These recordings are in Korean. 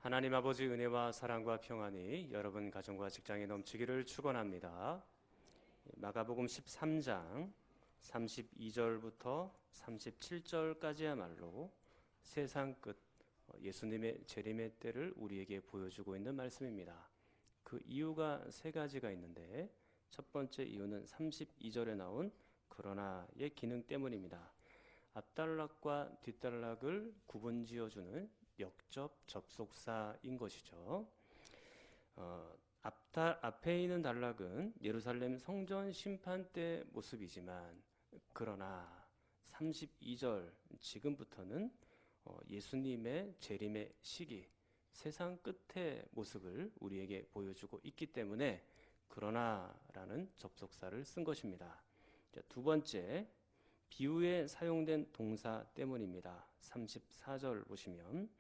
하나님 아버지 은혜와 사랑과 평안이 여러분 가정과 직장에 넘치기를 축원합니다. 마가복음 13장 32절부터 37절까지야말로 세상 끝 예수님의 재림의 때를 우리에게 보여주고 있는 말씀입니다. 그 이유가 세 가지가 있는데 첫 번째 이유는 32절에 나온 그러나의 기능 때문입니다. 앞단락과 뒷단락을 구분지어주는 역접 접속사인 것이죠. 앞에 있는 단락은 예루살렘 성전 심판 때 모습이지만 그러나 32절 지금부터는 예수님의 재림의 시기, 세상 끝의 모습을 우리에게 보여주고 있기 때문에 그러나라는 접속사를 쓴 것입니다. 두 번째, 비유에 사용된 동사 때문입니다. 34절 보시면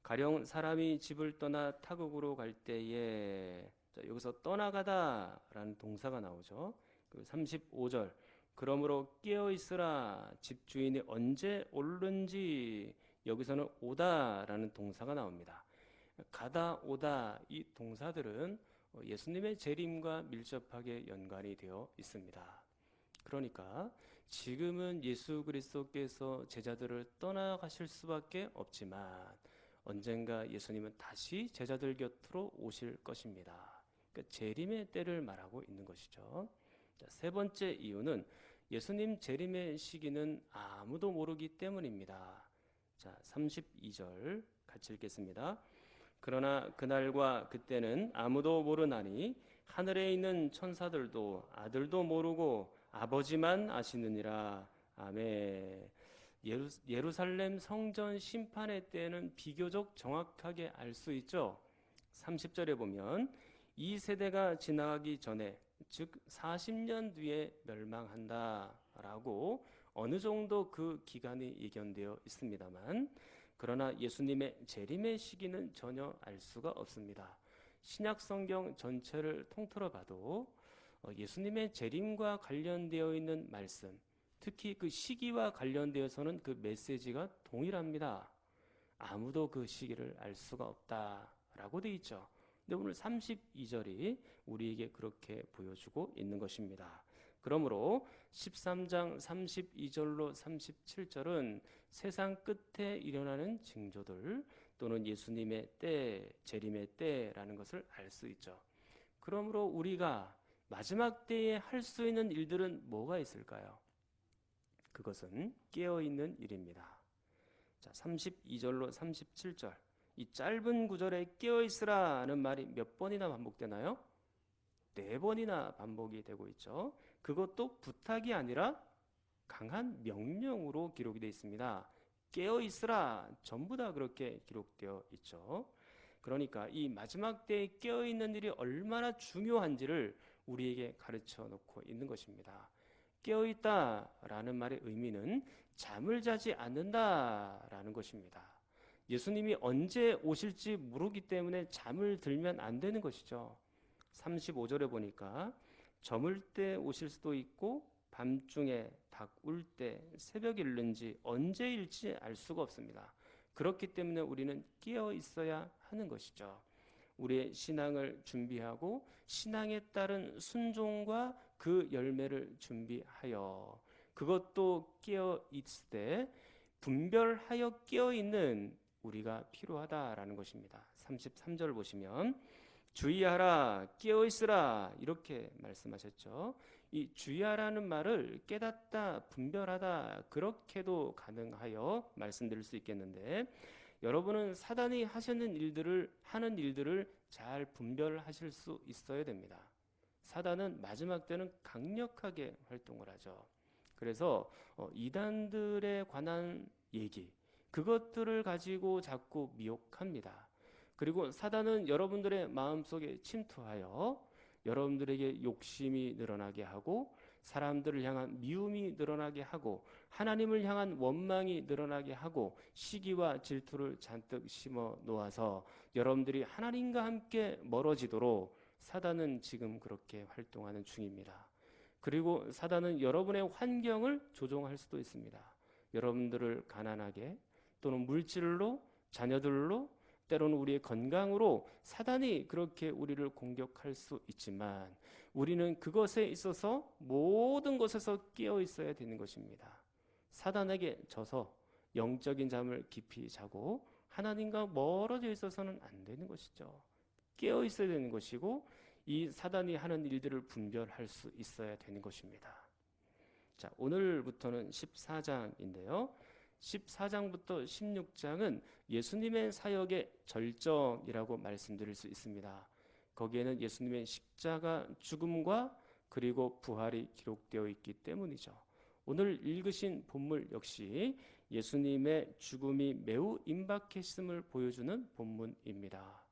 가령 사람이 집을 떠나 타국으로 갈 때에 여기서 떠나가다 라는 동사가 나오죠. 그리고 35절 그러므로 깨어있으라 집주인이 언제 오는지 여기서는 오다 라는 동사가 나옵니다. 가다 오다 이 동사들은 예수님의 재림과 밀접하게 연관이 되어 있습니다. 그러니까 지금은 예수 그리스도께서 제자들을 떠나가실 수밖에 없지만 언젠가 예수님은 다시 제자들 곁으로 오실 것입니다. 그러니까 재림의 때를 말하고 있는 것이죠. 세 번째 이유는 예수님 재림의 시기는 아무도 모르기 때문입니다. 32절 같이 읽겠습니다. 그러나 그날과 그때는 아무도 모르나니 하늘에 있는 천사들도 아들도 모르고 아버지만 아시느니라. 아멘. 예루살렘 성전 심판의 때는 비교적 정확하게 알 수 있죠. 30절에 보면 이 세대가 지나가기 전에 즉 40년 뒤에 멸망한다 라고 어느 정도 그 기간이 예견되어 있습니다만 그러나 예수님의 재림의 시기는 전혀 알 수가 없습니다. 신약 성경 전체를 통틀어 봐도 예수님의 재림과 관련되어 있는 말씀, 특히 그 시기와 관련되어서는 그 메시지가 동일합니다. 아무도 그 시기를 알 수가 없다라고 되어 있죠. 근데 오늘 32절이 우리에게 그렇게 보여주고 있는 것입니다. 그러므로 13장 32절로 37절은 세상 끝에 일어나는 징조들 또는 예수님의 때, 재림의 때라는 것을 알 수 있죠. 그러므로 우리가 마지막 때에 할 수 있는 일들은 뭐가 있을까요? 그것은 깨어있는 일입니다. 32절로 37절 이 짧은 구절에 깨어있으라는 말이 몇 번이나 반복되나요? 4번이나 반복이 되고 있죠. 그것도 부탁이 아니라 강한 명령으로 기록이 되어 있습니다. 깨어있으라 전부 다 그렇게 기록되어 있죠. 그러니까 이 마지막 때에 깨어있는 일이 얼마나 중요한지를 우리에게 가르쳐 놓고 있는 것입니다. 깨어있다라는 말의 의미는 잠을 자지 않는다라는 것입니다. 예수님이 언제 오실지 모르기 때문에 잠을 들면 안 되는 것이죠. 35절에 보니까 저물 때 오실 수도 있고 밤중에 닭 울 때 새벽이 일는지 언제일지 알 수가 없습니다. 그렇기 때문에 우리는 깨어 있어야 하는 것이죠. 우리의 신앙을 준비하고 신앙에 따른 순종과 그 열매를 준비하여 그것도 깨어 있을 때 분별하여 깨어 있는 우리가 필요하다라는 것입니다. 33절 보시면 주의하라 깨어 있으라 이렇게 말씀하셨죠. 이 주의하라는 말을 깨닫다 분별하다 그렇게도 가능하여 말씀드릴 수 있겠는데 여러분은 사단이 하는 일들을 잘 분별하실 수 있어야 됩니다. 사단은 마지막 때는 강력하게 활동을 하죠. 그래서 이단들에 관한 얘기 그것들을 가지고 자꾸 미혹합니다. 그리고 사단은 여러분들의 마음속에 침투하여 여러분들에게 욕심이 늘어나게 하고 사람들을 향한 미움이 늘어나게 하고 하나님을 향한 원망이 늘어나게 하고 시기와 질투를 잔뜩 심어 놓아서 여러분들이 하나님과 함께 멀어지도록 사단은 지금 그렇게 활동하는 중입니다. 그리고 사단은 여러분의 환경을 조종할 수도 있습니다. 여러분들을 가난하게 또는 물질로 자녀들로 때로는 우리의 건강으로 사단이 그렇게 우리를 공격할 수 있지만 우리는 그것에 있어서 모든 것에서 깨어 있어야 되는 것입니다. 사단에게 져서 영적인 잠을 깊이 자고 하나님과 멀어져 있어서는 안 되는 것이죠. 깨어 있어야 되는 것이고 이 사단이 하는 일들을 분별할 수 있어야 되는 것입니다. 자, 오늘부터는 14장인데요. 14장부터 16장은 예수님의 사역의 절정이라고 말씀드릴 수 있습니다. 거기에는 예수님의 십자가 죽음과 그리고 부활이 기록되어 있기 때문이죠. 오늘 읽으신 본문 역시 예수님의 죽음이 매우 임박했음을 보여주는 본문입니다.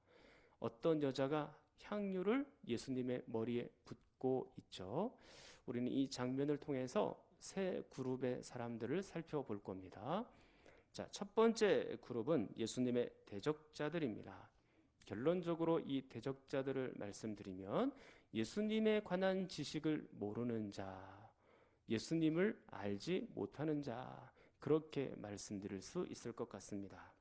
어떤 여자가 향유를 예수님의 머리에 붓고 있죠. 우리는 이 장면을 통해서 세 그룹의 사람들을 살펴볼 겁니다. 자, 첫 번째 그룹은 예수님의 대적자들입니다. 결론적으로 이 대적자들을 말씀드리면 예수님에 관한 지식을 모르는 자, 예수님을 알지 못하는 자, 그렇게 말씀드릴 수 있을 것 같습니다.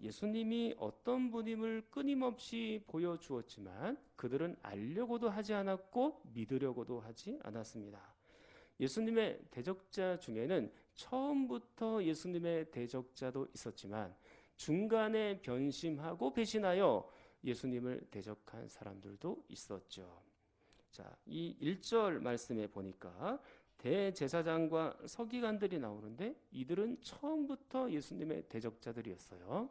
예수님이 어떤 분임을 끊임없이 보여주었지만 그들은 알려고도 하지 않았고 믿으려고도 하지 않았습니다. 예수님의 대적자 중에는 처음부터 예수님의 대적자도 있었지만 중간에 변심하고 배신하여 예수님을 대적한 사람들도 있었죠. 자, 이 1절 말씀에 보니까 대제사장과 서기관들이 나오는데 이들은 처음부터 예수님의 대적자들이었어요.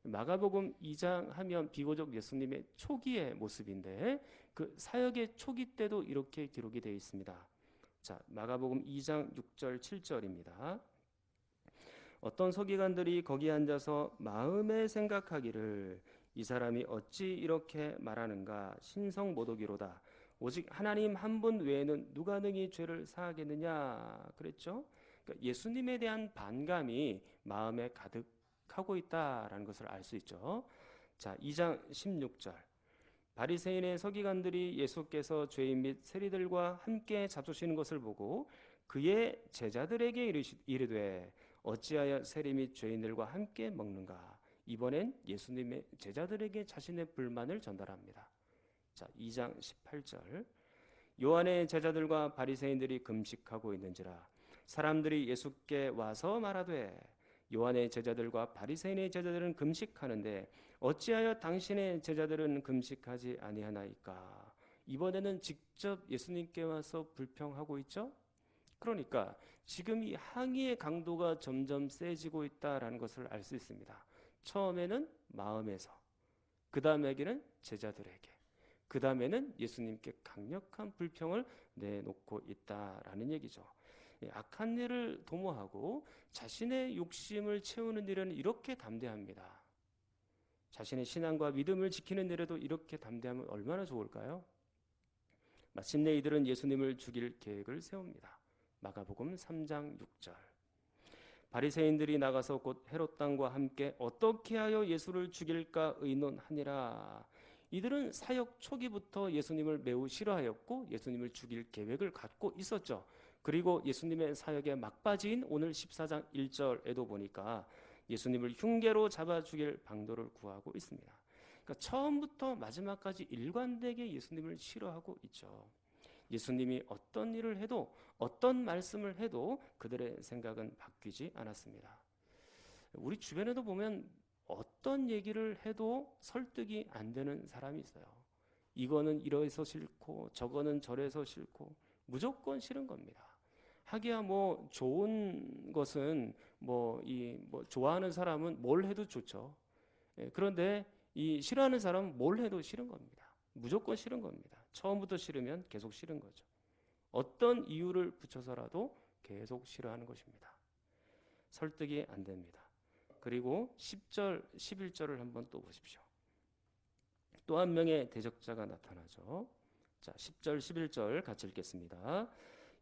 마가복음 2장 하면 비교적 예수님의 초기의 모습인데 그 사역의 초기 때도 이렇게 기록이 되어 있습니다. 자, 마가복음 2장 6절 7절입니다. 어떤 서기관들이 거기 앉아서 마음에 생각하기를 이 사람이 어찌 이렇게 말하는가 신성모독이로다. 오직 하나님 한 분 외에는 누가 능히 죄를 사하겠느냐 그랬죠. 그러니까 예수님에 대한 반감이 마음에 가득하고 있다라는 것을 알 수 있죠. 자, 2장 16절 바리새인의 서기관들이 예수께서 죄인 및 세리들과 함께 잡수시는 것을 보고 그의 제자들에게 이르되 어찌하여 세리 및 죄인들과 함께 먹는가. 이번엔 예수님의 제자들에게 자신의 불만을 전달합니다. 자, 2장 18절 요한의 제자들과 바리새인들이 금식하고 있는지라 사람들이 예수께 와서 말하되 요한의 제자들과 바리새인의 제자들은 금식하는데 어찌하여 당신의 제자들은 금식하지 아니하나이까. 이번에는 직접 예수님께 와서 불평하고 있죠. 그러니까 지금 이 항의의 강도가 점점 세지고 있다라는 것을 알 수 있습니다. 처음에는 마음에서, 그 다음에는 제자들에게, 그 다음에는 예수님께 강력한 불평을 내놓고 있다라는 얘기죠. 악한 일을 도모하고 자신의 욕심을 채우는 일은 이렇게 담대합니다. 자신의 신앙과 믿음을 지키는 일에도 이렇게 담대하면 얼마나 좋을까요? 마침내 이들은 예수님을 죽일 계획을 세웁니다. 마가복음 3장 6절 바리새인들이 나가서 곧 헤롯 왕과 함께 어떻게 하여 예수를 죽일까 의논하니라. 이들은 사역 초기부터 예수님을 매우 싫어하였고 예수님을 죽일 계획을 갖고 있었죠. 그리고 예수님의 사역의 막바지인 오늘 14장 1절에도 보니까 예수님을 흉계로 잡아 죽일 방도를 구하고 있습니다. 그러니까 처음부터 마지막까지 일관되게 예수님을 싫어하고 있죠. 예수님이 어떤 일을 해도 어떤 말씀을 해도 그들의 생각은 바뀌지 않았습니다. 우리 주변에도 보면 어떤 얘기를 해도 설득이 안 되는 사람이 있어요. 이거는 이래서 싫고 저거는 저래서 싫고 무조건 싫은 겁니다. 하기야 뭐 좋은 것은 좋아하는 사람은 뭘 해도 좋죠. 그런데 이 싫어하는 사람은 뭘 해도 싫은 겁니다. 무조건 싫은 겁니다. 처음부터 싫으면 계속 싫은 거죠. 어떤 이유를 붙여서라도 계속 싫어하는 것입니다. 설득이 안 됩니다. 그리고 10절, 11절을 한번 또 보십시오. 또 한 명의 대적자가 나타나죠. 자, 10절, 11절 같이 읽겠습니다.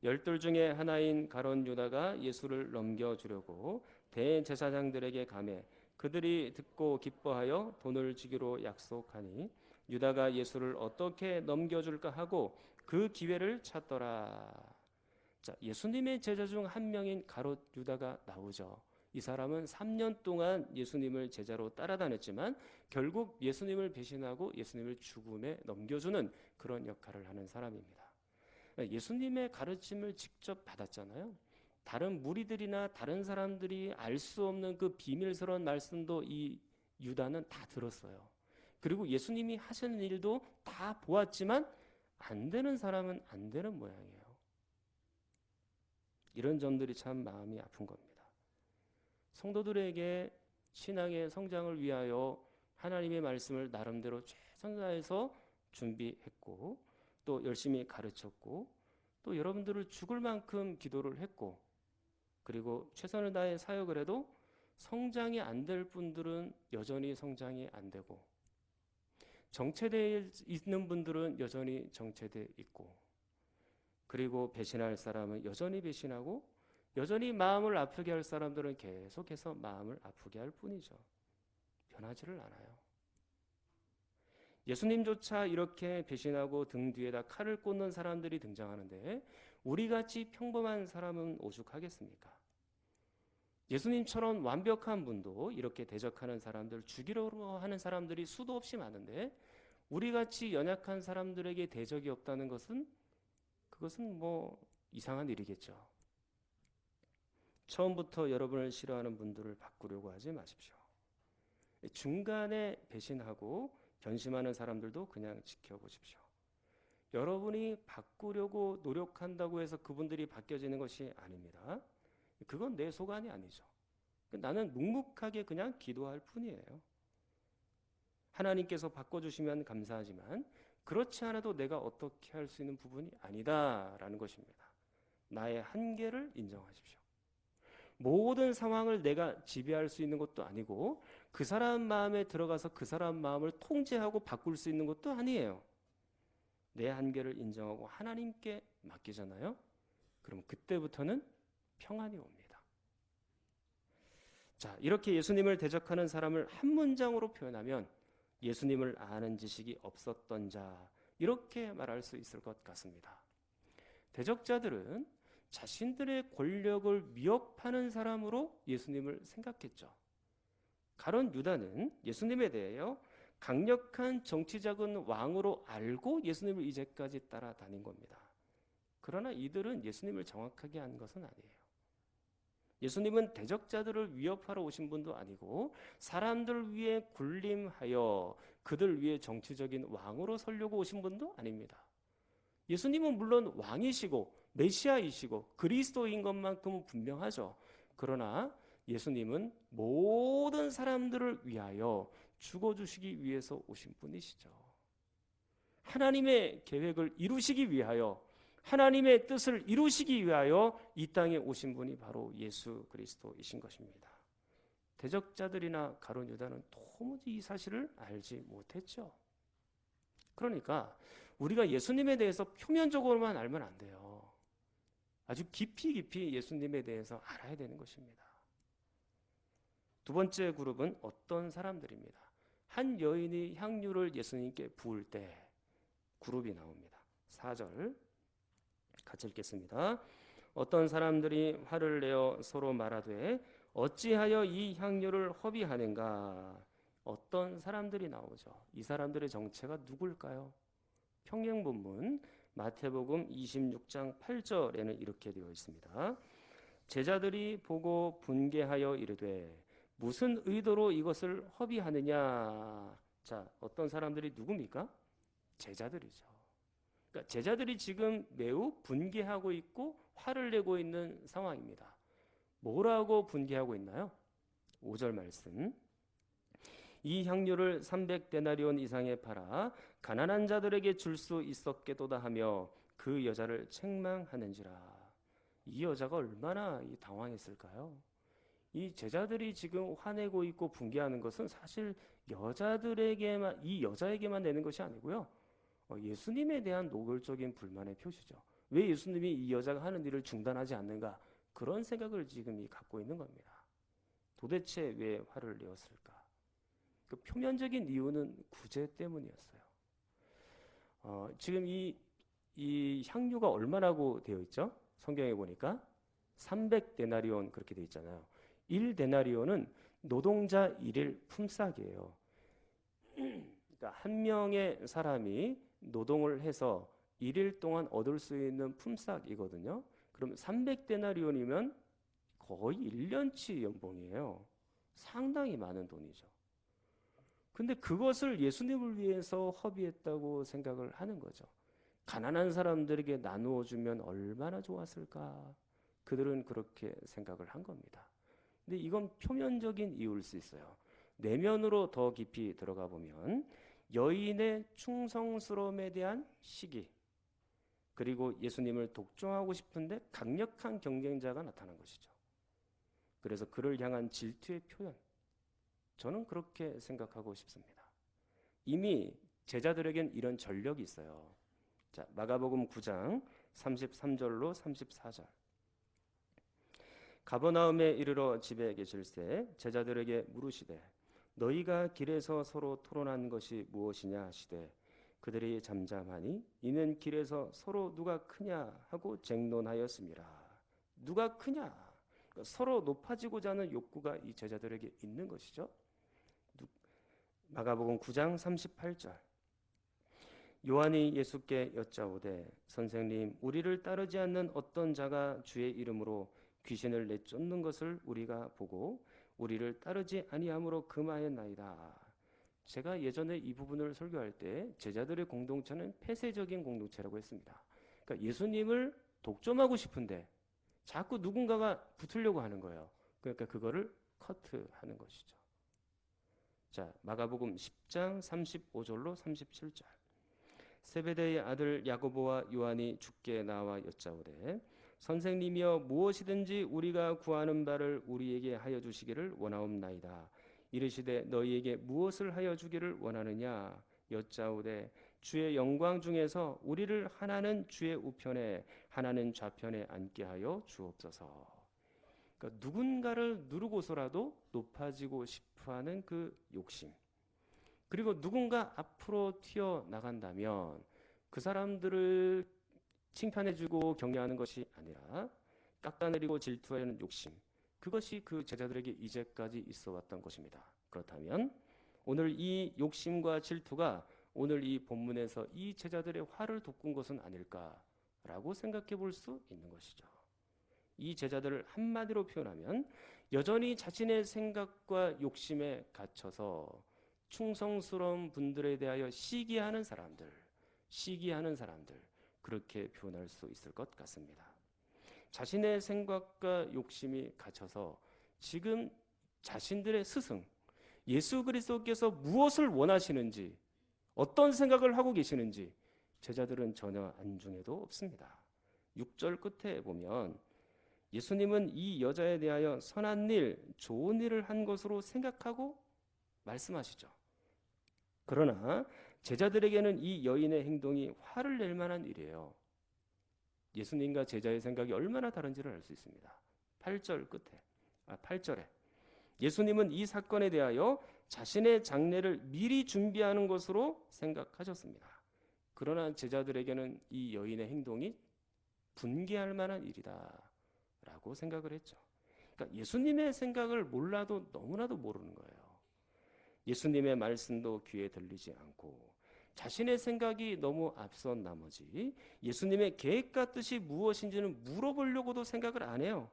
12 중에 하나인 가룟 유다가 예수를 넘겨주려고 대제사장들에게 가매 그들이 듣고 기뻐하여 돈을 주기로 약속하니 유다가 예수를 어떻게 넘겨줄까 하고 그 기회를 찾더라. 자, 예수님의 제자 중 한 명인 가롯 유다가 나오죠. 이 사람은 3년 동안 예수님을 제자로 따라다녔지만 결국 예수님을 배신하고 예수님을 죽음에 넘겨주는 그런 역할을 하는 사람입니다. 예수님의 가르침을 직접 받았잖아요. 다른 무리들이나 다른 사람들이 알 수 없는 그 비밀스러운 말씀도 이 유다는 다 들었어요. 그리고 예수님이 하시는 일도 다 보았지만 안 되는 사람은 안 되는 모양이에요. 이런 점들이 참 마음이 아픈 겁니다. 성도들에게 신앙의 성장을 위하여 하나님의 말씀을 나름대로 최선을 다해서 준비했고 또 열심히 가르쳤고 또 여러분들을 죽을 만큼 기도를 했고 그리고 최선을 다해 사역을 해도 성장이 안 될 분들은 여전히 성장이 안 되고 정체되어 있는 분들은 여전히 정체되어 있고 그리고 배신할 사람은 여전히 배신하고 여전히 마음을 아프게 할 사람들은 계속해서 마음을 아프게 할 뿐이죠. 변하지를 않아요. 예수님조차 이렇게 배신하고 등 뒤에다 칼을 꽂는 사람들이 등장하는데 우리같이 평범한 사람은 오죽하겠습니까? 예수님처럼 완벽한 분도 이렇게 대적하는 사람들, 죽이려고 하는 사람들이 수도 없이 많은데 우리같이 연약한 사람들에게 대적이 없다는 것은 그것은 뭐 이상한 일이겠죠. 처음부터 여러분을 싫어하는 분들을 바꾸려고 하지 마십시오. 중간에 배신하고 변심하는 사람들도 그냥 지켜보십시오. 여러분이 바꾸려고 노력한다고 해서 그분들이 바뀌어지는 것이 아닙니다. 그건 내 소관이 아니죠. 나는 묵묵하게 그냥 기도할 뿐이에요. 하나님께서 바꿔주시면 감사하지만 그렇지 않아도 내가 어떻게 할 수 있는 부분이 아니다라는 것입니다. 나의 한계를 인정하십시오. 모든 상황을 내가 지배할 수 있는 것도 아니고 그 사람 마음에 들어가서 그 사람 마음을 통제하고 바꿀 수 있는 것도 아니에요. 내 한계를 인정하고 하나님께 맡기잖아요. 그럼 그때부터는 평안이 옵니다. 자, 이렇게 예수님을 대적하는 사람을 한 문장으로 표현하면 예수님을 아는 지식이 없었던 자, 이렇게 말할 수 있을 것 같습니다. 대적자들은 자신들의 권력을 위협하는 사람으로 예수님을 생각했죠. 가룟 유다는 예수님에 대하여 강력한 정치적인 왕으로 알고 예수님을 이제까지 따라다닌 겁니다. 그러나 이들은 예수님을 정확하게 한 것은 아니에요. 예수님은 대적자들을 위협하러 오신 분도 아니고 사람들 위에 군림하여 그들 위에 정치적인 왕으로 서려고 오신 분도 아닙니다. 예수님은 물론 왕이시고 메시아이시고 그리스도인 것만큼은 분명하죠. 그러나 예수님은 모든 사람들을 위하여 죽어주시기 위해서 오신 분이시죠. 하나님의 계획을 이루시기 위하여 하나님의 뜻을 이루시기 위하여 이 땅에 오신 분이 바로 예수 그리스도이신 것입니다. 대적자들이나 가룟 유다는 도무지 이 사실을 알지 못했죠. 그러니까 우리가 예수님에 대해서 표면적으로만 알면 안 돼요. 아주 깊이 예수님에 대해서 알아야 되는 것입니다. 두 번째 그룹은 어떤 사람들입니다. 한 여인이 향유를 예수님께 부을 때 그룹이 나옵니다. 4절 같이 읽겠습니다. 어떤 사람들이 화를 내어 서로 말하되 어찌하여 이 향유를 허비하는가. 어떤 사람들이 나오죠. 이 사람들의 정체가 누굴까요? 평행본문 마태복음 26장 8절에는 이렇게 되어 있습니다. 제자들이 보고 분개하여 이르되 무슨 의도로 이것을 허비하느냐. 자, 어떤 사람들이 누굽니까? 제자들이죠. 그러니까 제자들이 지금 매우 분개하고 있고 화를 내고 있는 상황입니다. 뭐라고 분개하고 있나요? 5절 말씀. 이 향유를 300데나리온 이상에 팔아 가난한 자들에게 줄 수 있었겠도다 하며 그 여자를 책망하는지라. 이 여자가 얼마나 당황했을까요? 이 제자들이 지금 화내고 있고 분개하는 것은 사실 여자들에게만, 이 여자에게만 내는 것이 아니고요. 예수님에 대한 노골적인 불만의 표시죠. 왜 예수님이 이 여자가 하는 일을 중단하지 않는가? 그런 생각을 지금 갖고 있는 겁니다. 도대체 왜 화를 내었을까? 그 표면적인 이유는 구제 때문이었어요. 지금 이 향유가 얼마라고 되어 있죠? 성경에 보니까 300데나리온 그렇게 되어 있잖아요. 1데나리온은 노동자 일일 품삯이에요. 그러니까 한 명의 사람이 노동을 해서 1일 동안 얻을 수 있는 품삯이거든요. 그럼 300데나리온이면 거의 1년치 연봉이에요. 상당히 많은 돈이죠. 근데 그것을 예수님을 위해서 허비했다고 생각을 하는 거죠. 가난한 사람들에게 나누어 주면 얼마나 좋았을까? 그들은 그렇게 생각을 한 겁니다. 근데 이건 표면적인 이유일 수 있어요. 내면으로 더 깊이 들어가 보면 여인의 충성스러움에 대한 시기, 그리고 예수님을 독점하고 싶은데 강력한 경쟁자가 나타난 것이죠. 그래서 그를 향한 질투의 표현, 저는 그렇게 생각하고 싶습니다. 이미 제자들에겐 이런 전력이 있어요. 자, 마가복음 9장 33절로 34절. 가버나움에 이르러 집에 계실새 제자들에게 물으시되 너희가 길에서 서로 토론한 것이 무엇이냐 하시되 그들이 잠잠하니 이는 길에서 서로 누가 크냐 하고 쟁론하였습니다. 누가 크냐? 서로 높아지고자 하는 욕구가 이 제자들에게 있는 것이죠. 마가복음 9장 38절. 요한이 예수께 여짜오되 선생님 우리를 따르지 않는 어떤 자가 주의 이름으로 귀신을 내쫓는 것을 우리가 보고 우리를 따르지 아니함으로 금하였나이다. 제가 예전에 이 부분을 설교할 때 제자들의 공동체는 폐쇄적인 공동체라고 했습니다. 그러니까 예수님을 독점하고 싶은데 자꾸 누군가가 붙으려고 하는 거예요. 그러니까 그거를 커트하는 것이죠. 자, 마가복음 10장 35절로 37절. 세베대의 아들 야고보와 요한이 주께 나와 여짜오되 선생님이여 무엇이든지 우리가 구하는 바를 우리에게 하여 주시기를 원하옵나이다. 이르시되 너희에게 무엇을 하여 주기를 원하느냐 여짜오되 주의 영광 중에서 우리를 하나는 주의 우편에 하나는 좌편에 앉게 하여 주옵소서. 그러니까 누군가를 누르고서라도 높아지고 싶어하는 그 욕심, 그리고 누군가 앞으로 튀어나간다면 그 사람들을 칭찬해주고 격려하는 것이 아니라 깎아내리고 질투하려는 욕심, 그것이 그 제자들에게 이제까지 있어왔던 것입니다. 그렇다면 오늘 이 욕심과 질투가 오늘 이 본문에서 이 제자들의 화를 돋군 것은 아닐까라고 생각해 볼 수 있는 것이죠. 이 제자들을 한마디로 표현하면 여전히 자신의 생각과 욕심에 갇혀서 충성스러운 분들에 대하여 시기하는 사람들, 그렇게 표현할 수 있을 것 같습니다. 자신의 생각과 욕심이 갇혀서 지금 자신들의 스승 예수 그리스도께서 무엇을 원하시는지, 어떤 생각을 하고 계시는지 제자들은 전혀 안중에도 없습니다. 6절 끝에 보면 예수님은 이 여자에 대하여 선한 일, 좋은 일을 한 것으로 생각하고 말씀하시죠. 그러나 제자들에게는 이 여인의 행동이 화를 낼 만한 일이에요. 예수님과 제자의 생각이 얼마나 다른지를 알 수 있습니다. 8절에 예수님은 이 사건에 대하여 자신의 장례를 미리 준비하는 것으로 생각하셨습니다. 그러나 제자들에게는 이 여인의 행동이 분개할 만한 일이다 라고 생각을 했죠. 그러니까 예수님의 생각을 몰라도 너무나도 모르는 거예요. 예수님의 말씀도 귀에 들리지 않고 자신의 생각이 너무 앞선 나머지 예수님의 계획과 뜻이 무엇인지는 물어보려고도 생각을 안 해요.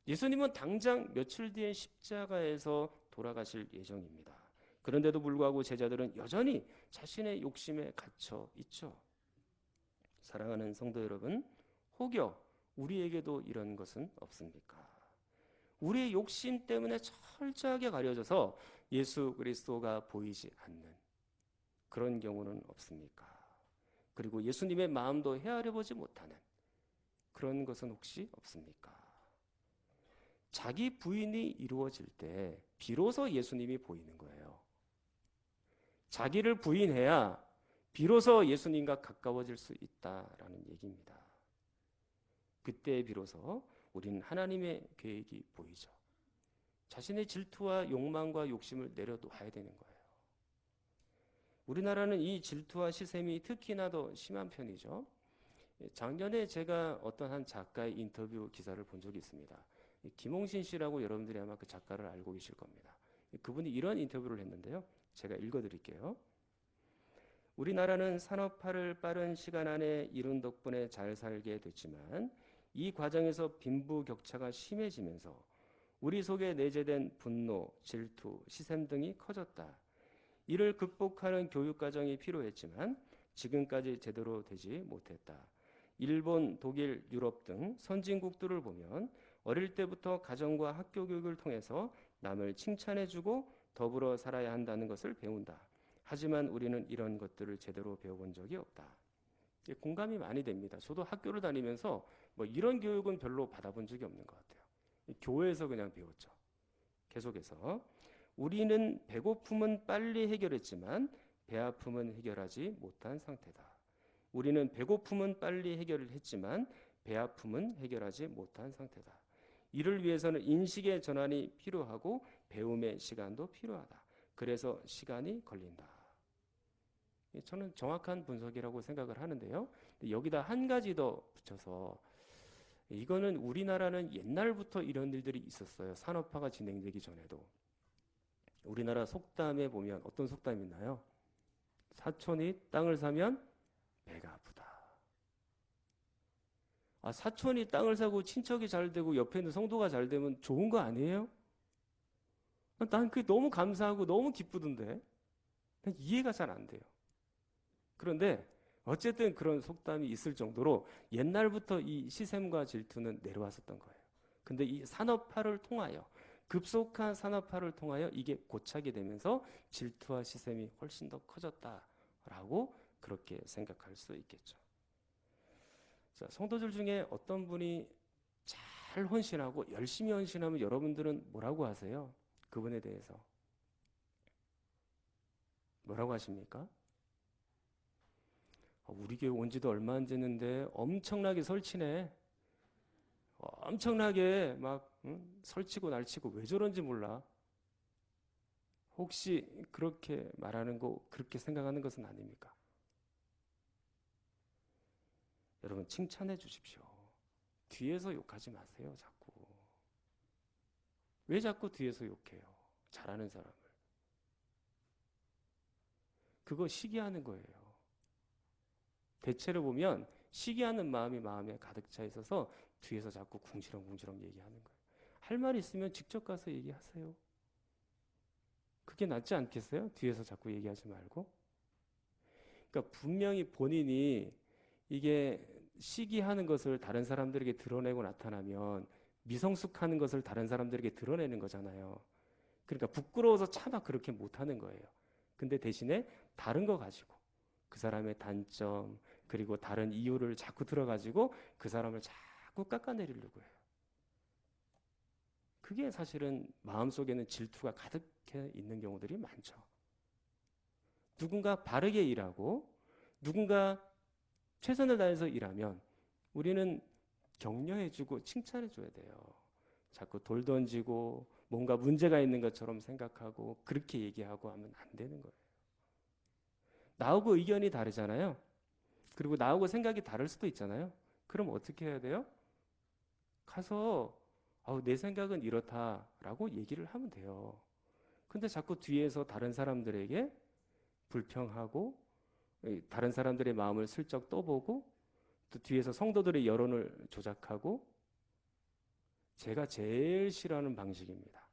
예수님은 당장 며칠 뒤에 십자가에서 돌아가실 예정입니다. 그런데도 불구하고 제자들은 여전히 자신의 욕심에 갇혀 있죠. 사랑하는 성도 여러분, 혹여 우리에게도 이런 것은 없습니까? 우리의 욕심 때문에 철저하게 가려져서 예수 그리스도가 보이지 않는 그런 경우는 없습니까? 그리고 예수님의 마음도 헤아려 보지 못하는 그런 것은 혹시 없습니까? 자기 부인이 이루어질 때 비로소 예수님이 보이는 거예요. 자기를 부인해야 비로소 예수님과 가까워질 수 있다라는 얘기입니다. 그때 비로소 우리는 하나님의 계획이 보이죠. 자신의 질투와 욕망과 욕심을 내려놓아야 되는 거예요. 우리나라는 이 질투와 시샘이 특히나 더 심한 편이죠. 작년에 제가 어떤 한 작가의 인터뷰 기사를 본 적이 있습니다. 김홍신 씨라고 여러분들이 아마 그 작가를 알고 계실 겁니다. 그분이 이런 인터뷰를 했는데요. 제가 읽어드릴게요. 우리나라는 산업화를 빠른 시간 안에 이룬 덕분에 잘 살게 됐지만 이 과정에서 빈부격차가 심해지면서 우리 속에 내재된 분노, 질투, 시샘 등이 커졌다. 이를 극복하는 교육과정이 필요했지만 지금까지 제대로 되지 못했다. 일본, 독일, 유럽 등 선진국들을 보면 어릴 때부터 가정과 학교 교육을 통해서 남을 칭찬해주고 더불어 살아야 한다는 것을 배운다. 하지만 우리는 이런 것들을 제대로 배워본 적이 없다. 공감이 많이 됩니다. 저도 학교를 다니면서 뭐 이런 교육은 별로 받아본 적이 없는 것 같아요. 교회에서 그냥 배웠죠. 계속해서 우리는 배고픔은 빨리 해결했지만 배 아픔은 해결하지 못한 상태다. 우리는 배고픔은 빨리 해결을 했지만 배 아픔은 해결하지 못한 상태다. 이를 위해서는 인식의 전환이 필요하고 배움의 시간도 필요하다. 그래서 시간이 걸린다. 저는 정확한 분석이라고 생각을 하는데요. 여기다 한 가지 더 붙여서 이거는 우리나라는 옛날부터 이런 일들이 있었어요. 산업화가 진행되기 전에도. 우리나라 속담에 보면 어떤 속담이 있나요? 사촌이 땅을 사면 배가 아프다. 사촌이 땅을 사고 친척이 잘 되고 옆에 있는 성도가 잘 되면 좋은 거 아니에요? 난 그게 너무 감사하고 너무 기쁘던데 이해가 잘 안 돼요. 그런데 어쨌든 그런 속담이 있을 정도로 옛날부터 이 시샘과 질투는 내려왔었던 거예요. 근데 이 산업화를 통하여 급속한 산업화를 통하여 이게 고착이 되면서 질투와 시샘이 훨씬 더 커졌다라고 그렇게 생각할 수 있겠죠. 자, 성도들 중에 어떤 분이 잘 헌신하고 열심히 헌신하면 여러분들은 뭐라고 하세요? 그분에 대해서 뭐라고 하십니까? 우리 교회 온 지도 얼마 안 됐는데 엄청나게 설치네. 엄청나게 막 설치고 날치고 왜 저런지 몰라. 혹시 그렇게 말하는 거 그렇게 생각하는 것은 아닙니까? 여러분 칭찬해 주십시오. 뒤에서 욕하지 마세요. 자꾸. 왜 자꾸 뒤에서 욕해요? 잘하는 사람을. 그거 시기하는 거예요. 대체로 보면 시기하는 마음이 마음에 가득 차 있어서 뒤에서 자꾸 궁시렁궁시렁 얘기하는 거예요. 할 말 있으면 직접 가서 얘기하세요. 그게 낫지 않겠어요? 뒤에서 자꾸 얘기하지 말고. 그러니까 분명히 본인이 이게 시기하는 것을 다른 사람들에게 드러내고 나타나면 미성숙하는 것을 다른 사람들에게 드러내는 거잖아요. 그러니까 부끄러워서 차마 그렇게 못하는 거예요. 근데 대신에 다른 거 가지고 그 사람의 단점 그리고 다른 이유를 자꾸 들어가지고 그 사람을 자꾸 깎아내리려고 해요. 그게 사실은 마음속에는 질투가 가득해 있는 경우들이 많죠. 누군가 바르게 일하고 누군가 최선을 다해서 일하면 우리는 격려해주고 칭찬해줘야 돼요. 자꾸 돌 던지고 뭔가 문제가 있는 것처럼 생각하고 그렇게 얘기하고 하면 안 되는 거예요. 나하고 의견이 다르잖아요. 그리고 나하고 생각이 다를 수도 있잖아요. 그럼 어떻게 해야 돼요? 가서 내 생각은 이렇다라고 얘기를 하면 돼요. 근데 자꾸 뒤에서 다른 사람들에게 불평하고 다른 사람들의 마음을 슬쩍 떠보고 또 뒤에서 성도들의 여론을 조작하고 제가 제일 싫어하는 방식입니다.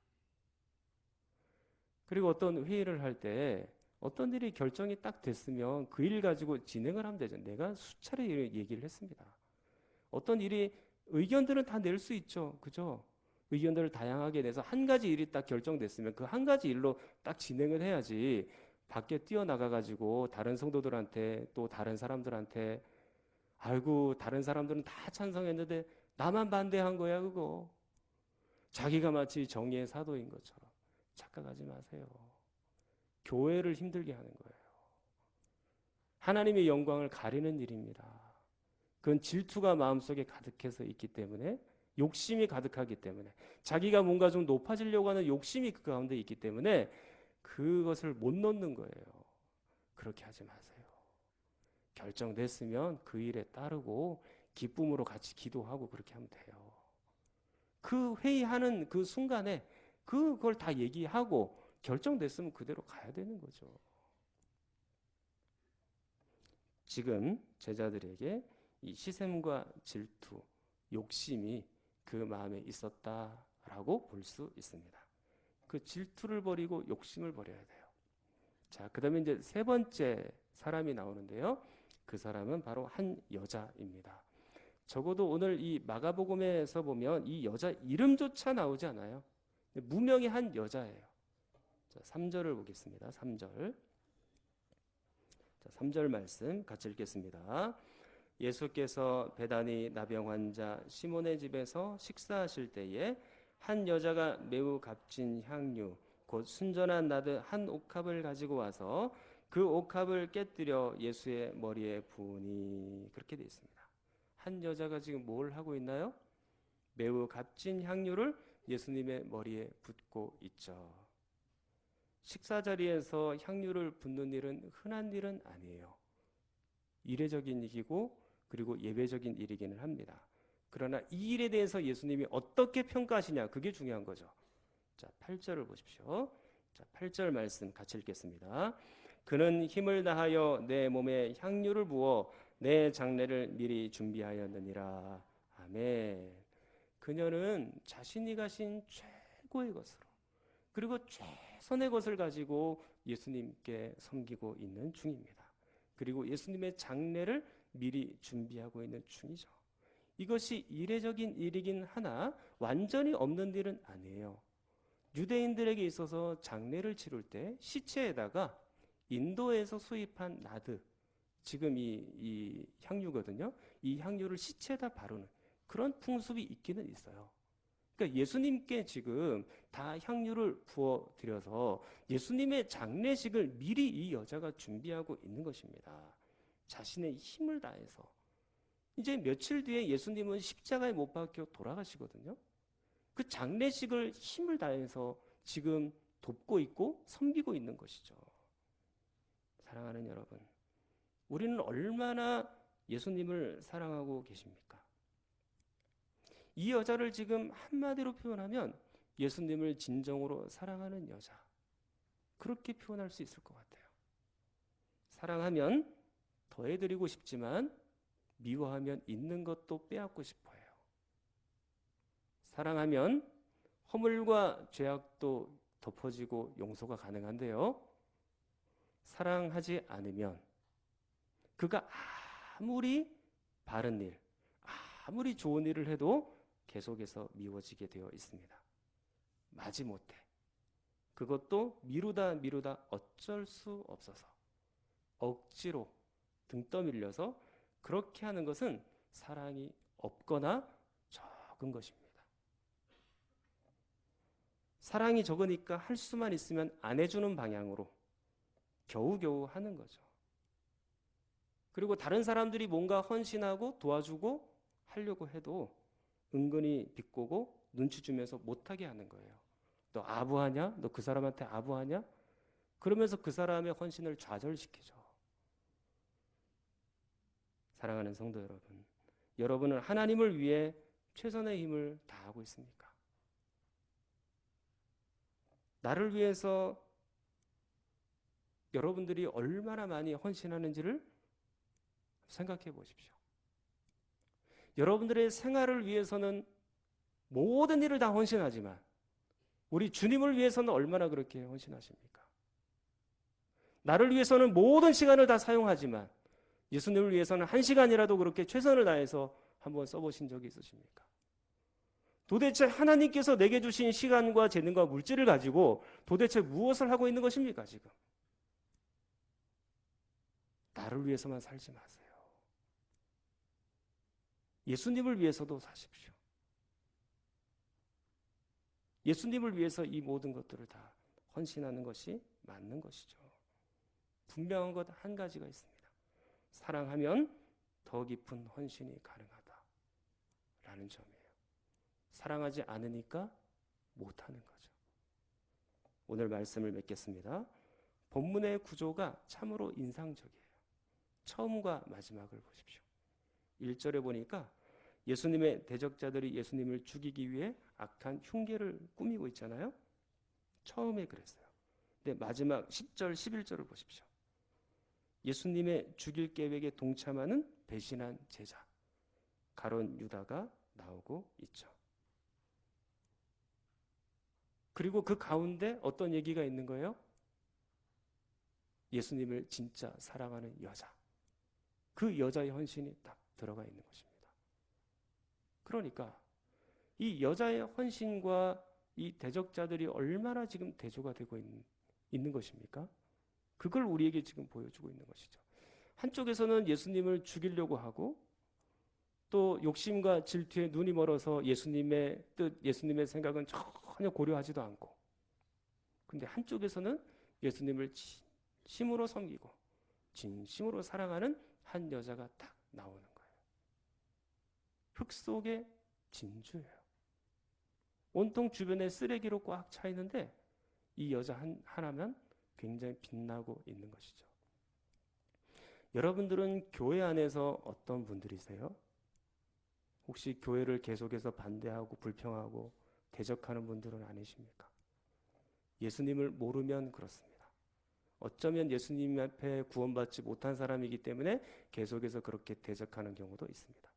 그리고 어떤 회의를 할 때 어떤 일이 결정이 딱 됐으면 그 일 가지고 진행을 하면 되죠. 내가 수차례 얘기를 했습니다. 어떤 일이 의견들은 다 낼 수 있죠. 그죠? 의견들을 다양하게 내서 한 가지 일이 딱 결정됐으면 그 한 가지 일로 딱 진행을 해야지 밖에 뛰어나가가지고 다른 성도들한테 또 다른 사람들한테 아이고 다른 사람들은 다 찬성했는데 나만 반대한 거야 그거. 자기가 마치 정의의 사도인 것처럼 착각하지 마세요. 교회를 힘들게 하는 거예요. 하나님의 영광을 가리는 일입니다. 그건 질투가 마음속에 가득해서 있기 때문에 욕심이 가득하기 때문에 자기가 뭔가 좀 높아지려고 하는 욕심이 그 가운데 있기 때문에 그것을 못 놓는 거예요. 그렇게 하지 마세요. 결정됐으면 그 일에 따르고 기쁨으로 같이 기도하고 그렇게 하면 돼요. 그 회의하는 그 순간에 그걸 다 얘기하고 결정됐으면 그대로 가야 되는 거죠. 지금 제자들에게 이 시샘과 질투, 욕심이 그 마음에 있었다라고 볼 수 있습니다. 그 질투를 버리고 욕심을 버려야 돼요. 자, 그다음에 이제 세 번째 사람이 나오는데요. 그 사람은 바로 한 여자입니다. 적어도 오늘 이 마가복음에서 보면 이 여자 이름조차 나오지 않아요. 무명의 한 여자예요. 자, 3절을 보겠습니다. 3절. 자, 3절 말씀 같이 읽겠습니다. 예수께서 베다니 나병 환자 시몬의 집에서 식사하실 때에 한 여자가 매우 값진 향유 곧 순전한 나드 한 옥합을 가지고 와서 그 옥합을 깨뜨려 예수의 머리에 부으니, 그렇게 되어 있습니다. 한 여자가 지금 뭘 하고 있나요? 매우 값진 향유를 예수님의 머리에 붓고 있죠. 식사 자리에서 향유를 붓는 일은 흔한 일은 아니에요. 이례적인 일이고 그리고 예외적인 일이기는 합니다. 그러나 이 일에 대해서 예수님이 어떻게 평가하시냐, 그게 중요한 거죠. 자, 8절을 보십시오. 자, 8절 말씀 같이 읽겠습니다. 그는 힘을 다하여 내 몸에 향유를 부어 내 장례를 미리 준비하였느니라. 아멘. 그녀는 자신이 가신 최고의 것으로 그리고 최선의 것을 가지고 예수님께 섬기고 있는 중입니다. 그리고 예수님의 장례를 미리 준비하고 있는 중이죠. 이것이 이례적인 일이긴 하나 완전히 없는 일은 아니에요. 유대인들에게 있어서 장례를 치를 때 시체에다가 인도에서 수입한 나드, 지금 이 향유거든요. 이 향유를 시체에다 바르는 그런 풍습이 있기는 있어요. 그러니까 예수님께 지금 다 향유를 부어 드려서 예수님의 장례식을 미리 이 여자가 준비하고 있는 것입니다. 자신의 힘을 다해서. 이제 며칠 뒤에 예수님은 십자가에 못 박혀 돌아가시거든요. 그 장례식을 힘을 다해서 지금 돕고 있고 섬기고 있는 것이죠. 사랑하는 여러분, 우리는 얼마나 예수님을 사랑하고 계십니까? 이 여자를 지금 한마디로 표현하면 예수님을 진정으로 사랑하는 여자, 그렇게 표현할 수 있을 것 같아요. 사랑하면 더해드리고 싶지만 미워하면 있는 것도 빼앗고 싶어요. 사랑하면 허물과 죄악도 덮어지고 용서가 가능한데요. 사랑하지 않으면 그가 아무리 바른 일, 아무리 좋은 일을 해도 계속해서 미워지게 되어 있습니다. 마지못해 그것도 미루다 어쩔 수 없어서 억지로 등 떠밀려서 그렇게 하는 것은 사랑이 없거나 적은 것입니다. 사랑이 적으니까 할 수만 있으면 안 해주는 방향으로 겨우겨우 하는 거죠. 그리고 다른 사람들이 뭔가 헌신하고 도와주고 하려고 해도 은근히 비꼬고 눈치 주면서 못하게 하는 거예요. 너 아부하냐? 너 그 사람한테 아부하냐? 그러면서 그 사람의 헌신을 좌절시키죠. 사랑하는 성도 여러분, 여러분은 하나님을 위해 최선의 힘을 다하고 있습니까? 나를 위해서 여러분들이 얼마나 많이 헌신하는지를 생각해 보십시오. 여러분들의 생활을 위해서는 모든 일을 다 헌신하지만 우리 주님을 위해서는 얼마나 그렇게 헌신하십니까? 나를 위해서는 모든 시간을 다 사용하지만 예수님을 위해서는 한 시간이라도 그렇게 최선을 다해서 한번 써보신 적이 있으십니까? 도대체 하나님께서 내게 주신 시간과 재능과 물질을 가지고 도대체 무엇을 하고 있는 것입니까, 지금? 나를 위해서만 살지 마세요. 예수님을 위해서도 사십시오. 예수님을 위해서 이 모든 것들을 다 헌신하는 것이 맞는 것이죠. 분명한 것 한 가지가 있습니다. 사랑하면 더 깊은 헌신이 가능하다라는 점이에요. 사랑하지 않으니까 못하는 거죠. 오늘 말씀을 맺겠습니다. 본문의 구조가 참으로 인상적이에요. 처음과 마지막을 보십시오. 1절에 보니까 예수님의 대적자들이 예수님을 죽이기 위해 악한 흉계를 꾸미고 있잖아요. 처음에 그랬어요. 근데 마지막 10절, 11절을 보십시오. 예수님의 죽일 계획에 동참하는 배신한 제자 가룟 유다가 나오고 있죠. 그리고 그 가운데 어떤 얘기가 있는 거예요? 예수님을 진짜 사랑하는 여자, 그 여자의 헌신이 딱 들어가 있는 것입니다. 그러니까 이 여자의 헌신과 이 대적자들이 얼마나 지금 대조가 되고 있는 것입니까? 그걸 우리에게 지금 보여주고 있는 것이죠. 한쪽에서는 예수님을 죽이려고 하고 또 욕심과 질투에 눈이 멀어서 예수님의 뜻, 예수님의 생각은 전혀 고려하지도 않고, 근데 한쪽에서는 예수님을 진심으로 섬기고 진심으로 사랑하는 한 여자가 딱 나오는 거예요. 흙 속의 진주예요. 온통 주변에 쓰레기로 꽉 차 있는데 이 여자 하나면 굉장히 빛나고 있는 것이죠. 여러분들은 교회 안에서 어떤 분들이세요? 혹시 교회를 계속해서 반대하고 불평하고 대적하는 분들은 아니십니까? 예수님을 모르면 그렇습니다. 어쩌면 예수님 앞에 구원받지 못한 사람이기 때문에 계속해서 그렇게 대적하는 경우도 있습니다.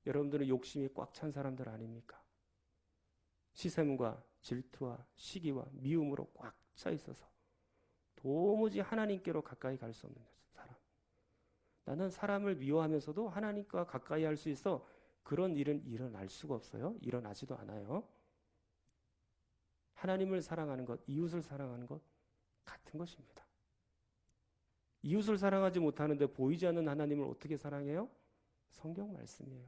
여러분들은 욕심이 꽉 찬 사람들 아닙니까? 시샘과 질투와 시기와 미움으로 꽉 차 있어서 도무지 하나님께로 가까이 갈 수 없는 사람. 나는 사람을 미워하면서도 하나님과 가까이 할 수 있어. 그런 일은 일어날 수가 없어요. 일어나지도 않아요. 하나님을 사랑하는 것, 이웃을 사랑하는 것 같은 것입니다. 이웃을 사랑하지 못하는데 보이지 않는 하나님을 어떻게 사랑해요? 성경 말씀이에요.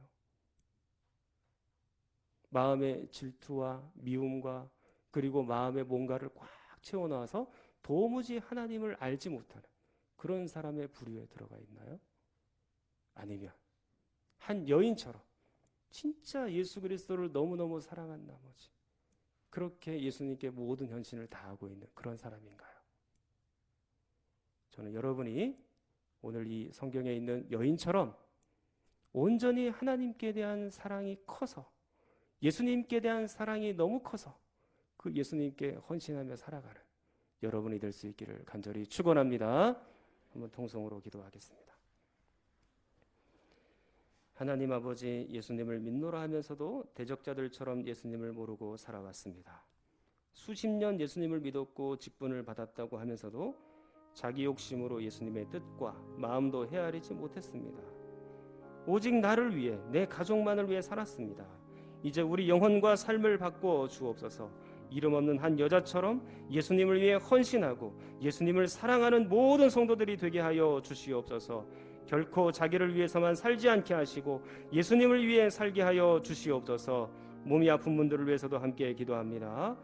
마음의 질투와 미움과 그리고 마음의 뭔가를 꽉 채워넣어서 도무지 하나님을 알지 못하는 그런 사람의 부류에 들어가 있나요? 아니면 한 여인처럼 진짜 예수 그리스도를 너무너무 사랑한 나머지 그렇게 예수님께 모든 헌신을 다하고 있는 그런 사람인가요? 저는 여러분이 오늘 이 성경에 있는 여인처럼 온전히 하나님께 대한 사랑이 커서, 예수님께 대한 사랑이 너무 커서 그 예수님께 헌신하며 살아가는 여러분이 될 수 있기를 간절히 축원합니다. 한번 통성으로 기도하겠습니다. 하나님 아버지, 예수님을 믿노라 하면서도 대적자들처럼 예수님을 모르고 살아왔습니다. 수십 년 예수님을 믿었고 직분을 받았다고 하면서도 자기 욕심으로 예수님의 뜻과 마음도 헤아리지 못했습니다. 오직 나를 위해, 내 가족만을 위해 살았습니다. 이제 우리 영혼과 삶을 바꿔 주옵소서. 이름 없는 한 여자처럼 예수님을 위해 헌신하고 예수님을 사랑하는 모든 성도들이 되게 하여 주시옵소서. 결코 자기를 위해서만 살지 않게 하시고 예수님을 위해 살게 하여 주시옵소서. 몸이 아픈 분들을 위해서도 함께 기도합니다.